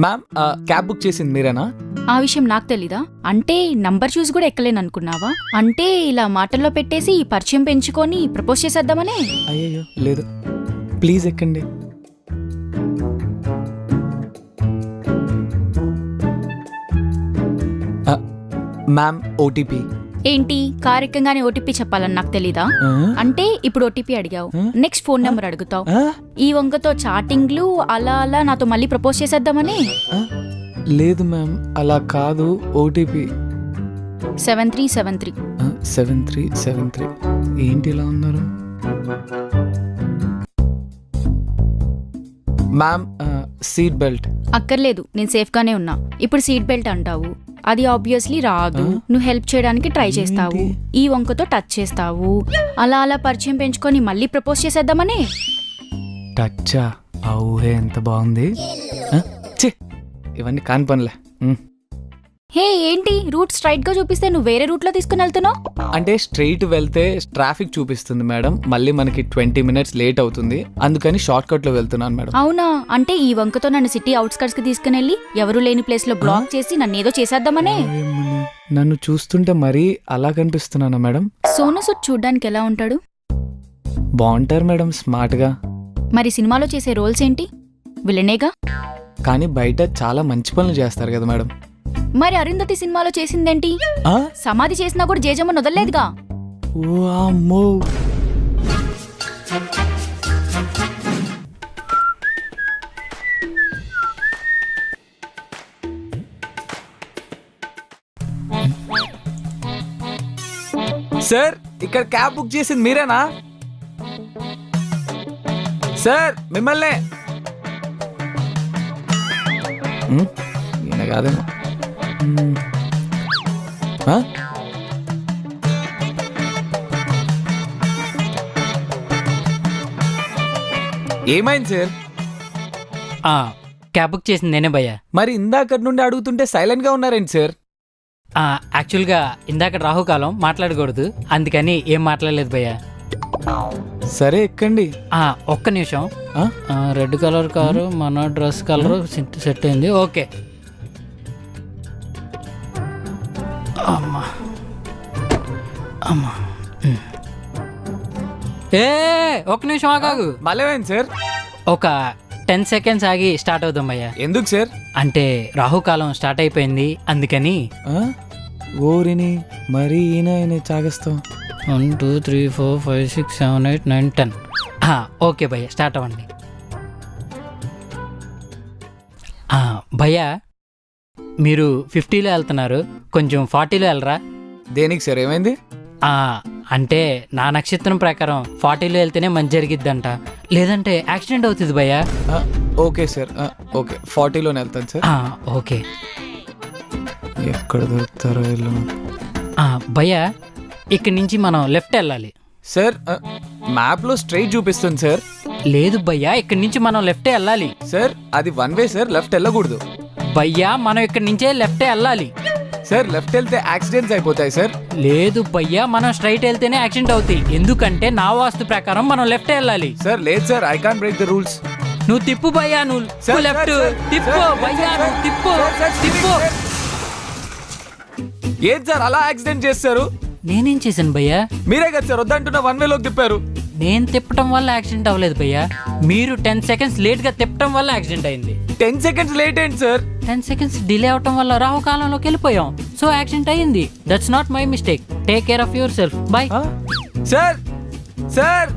Ma'am cab book చేసింది మీరేనా? ఆ విషయం నాకు తెలీదా? అంటే నంబర్ చూసి కూడా ఎక్కలేను అనుకున్నావా? అంటే ఇలా మాటల్లో పెట్టేసి పరిచయం పెంచుకొని ప్రపోజ్ చేసేద్దామనే? అయ్యయ్యో లేదు, ప్లీజ్ ఎక్కండి. Ma'am OTP. ఏంటి కార్ ఎక్కగానే ఓటీపీ చెప్పాలని నాకు తెలీదా? అంటే ఇప్పుడు ఓటీపీ అడిగావు, నెక్స్ట్ ఫోన్ నెంబర్ అడుగుతావు. ఈ వంకతో చాటింగ్లు అలా అలా నాతో మళ్ళీ ప్రపోజ్ చేసేద్దామని? లేదు మ్యామ్, అలా కాదు. ఓటీపీ 7373. 7373. ఏంటి ఇలా ఉన్నారు? Ma'am seat belt. అక్కర్లేదు, నేను సేఫ్ గానే ఉన్నా. ఇప్పుడు సీట్ బెల్ట్ అంటావు, అది ఆబ్వియస్లీ రాదు. నువ్వు హెల్ప్ చేయడానికి ట్రై చేస్తావు, ఈ వంకతో టచ్ చేస్తావు, అలా అలా పరిచయం పెంచుకొని మళ్ళీ ప్రపోజ్ చేసేద్దామని? టచ్చా? ఊహే ఎంత బాగుంది. ఇవన్నీ కాని పనులే. హే ఏంటి రూట్ స్ట్రైట్ గా చూపిస్తే నువ్వు వేరే రూట్ లో తీసుకుని వెళ్తున్నావు? అంటే స్ట్రైట్ వెళ్తే ట్రాఫిక్ చూపిస్తుంది మేడం, మళ్ళీ మనకి 20 minutes లేట్ అవుతుంది, అందుకని షార్ట్ కట్ లో వెళ్తున్నాను మేడం. అవునా? అంటే ఈ వంకతో నన్ను సిటీ అవుట్స్కట్స్ కి తీసుకుని వెళ్ళి ఎవరు లేని ప్లేస్ లో బ్లాక్ చేసి నన్ను ఏదో చేసేద్దామనే? నన్ను చూస్తుంటే మరీ అలా కనిపిస్తున్నానా మేడం? సోను సూద్ చూడ్డానికి ఎలా ఉంటాడు? బాగుంటారు మేడం, స్మార్ట్ గా. మరి సినిమాలో చేసే రోల్స్ ఏంటి? విలనేగా. కానీ బయట చాలా మంచి పనులు చేస్తారు కదా మేడం. మరి అరుంధతి సినిమాలో చేసిందేంటి? సమాధి చేసినా కూడా జేజమ్మని వదలలేదుగా. సార్ ఇక్కడ క్యాబ్ బుక్ చేసింది మీరేనా? సార్ మిమ్మల్నే. ఈయన కాదేమో. ఏమైంది సార్? క్యాబ్ బుక్ చేసింది నేనే భయ్యా. మరి ఇందాకటి నుండి అడుగుతుంటే సైలెంట్ గా ఉన్నారేంటి సార్? యాక్చువల్గా ఇందాక రాహుకాలం మాట్లాడకూడదు, అందుకని ఏం మాట్లాడలేదు భయ్యా. సరే ఎక్కండి. ఒక్క నిమిషం. రెడ్ కలర్ కారు, మన డ్రెస్ కలర్ సెట్ అయింది. ఓకే. అమ్మా అమ్మా. ఒక్క నిమిషం ఆగాగు. మళ్ళీ సార్ ఒక 10 seconds ఆగి స్టార్ట్ అవుదాం భయ్యా. ఎందుకు సార్? అంటే రాహుకాలం స్టార్ట్ అయిపోయింది అందుకని. ఓరిని మరి ఈయన చాగస్తాం. 1 2 3 4 5 6 7 8 9 10. ఓకే భయ్యా, స్టార్ట్ అవ్వండి. భయ్యా మీరు 50లో వెళ్తున్నారు, కొంచెం 40లో వెళ్ళరా? దేనికి సార్, ఏమైంది? అంటే నా నక్షత్రం ప్రకారం 40లో వెళ్తేనే మంచి జరిగిద్దంట, లేదంటే యాక్సిడెంట్ అవుతుంది భయ్యా. ఓకే సార్, ఓకే 40లోనే వెళ్తాను సార్. ఓకే. ఎక్కడ దొరుకుతారో వీళ్ళు. భయ్యా ఇక్కడి నుంచి మనం లెఫ్ట్ వెళ్ళాలి సార్. మ్యాప్ లో స్ట్రైట్ చూపిస్తుంది సార్. లేదు భయ్యా, ఇక్కడి నుంచి మనం లెఫ్ట్ వెళ్ళాలి సార్. అది 1 way సార్, లెఫ్ట్ వెళ్ళకూడదు. భయ్యా మనం ఇక్కడి నుంచే లెఫ్ట్ వెళ్ళాలి సార్. లెఫ్ట్ వెళ్తే యాక్సిడెంట్స్ అయిపోతాయి సార్. లేదు భయ్యా, మనం స్ట్రైట్ వెళ్తేనే యాక్సిడెంట్ అవుతాయి, ఎందుకంటే నా వాస్తు ప్రకారం మనం లెఫ్ట్ వెళ్ళాలి. సార్ లేదు sir, I can't break the rules. నువ్వు తిప్పు భయ్యా, నువ్వు లెఫ్ట్ తిప్పు భయ్యా, నువ్వు తిప్పు తిప్పు. ఏది సార్ అలా యాక్సిడెంట్ చేస్తారు? నేనేం చేశాను భయ్యా? మీరే కదా సార్ వద్దంటున్నా 1 way లోకి తిప్పారు. నేను తిప్పటం వల్ల యాక్సిడెంట్ అవ్వలేదు భయ్యా, మీరు 10 seconds లేట్ గా తిప్పటం వల్ల యాక్సిడెంట్ అయింది. 10 seconds లేట్ ఏంటి సార్? 10 seconds డిలే అవటం వల్ల రాహుకాలంలోకి వెళ్ళిపోయాం, సో యాక్సిడెంట్ అయ్యింది. That's not my mistake. Take care of your self. By. Sir sir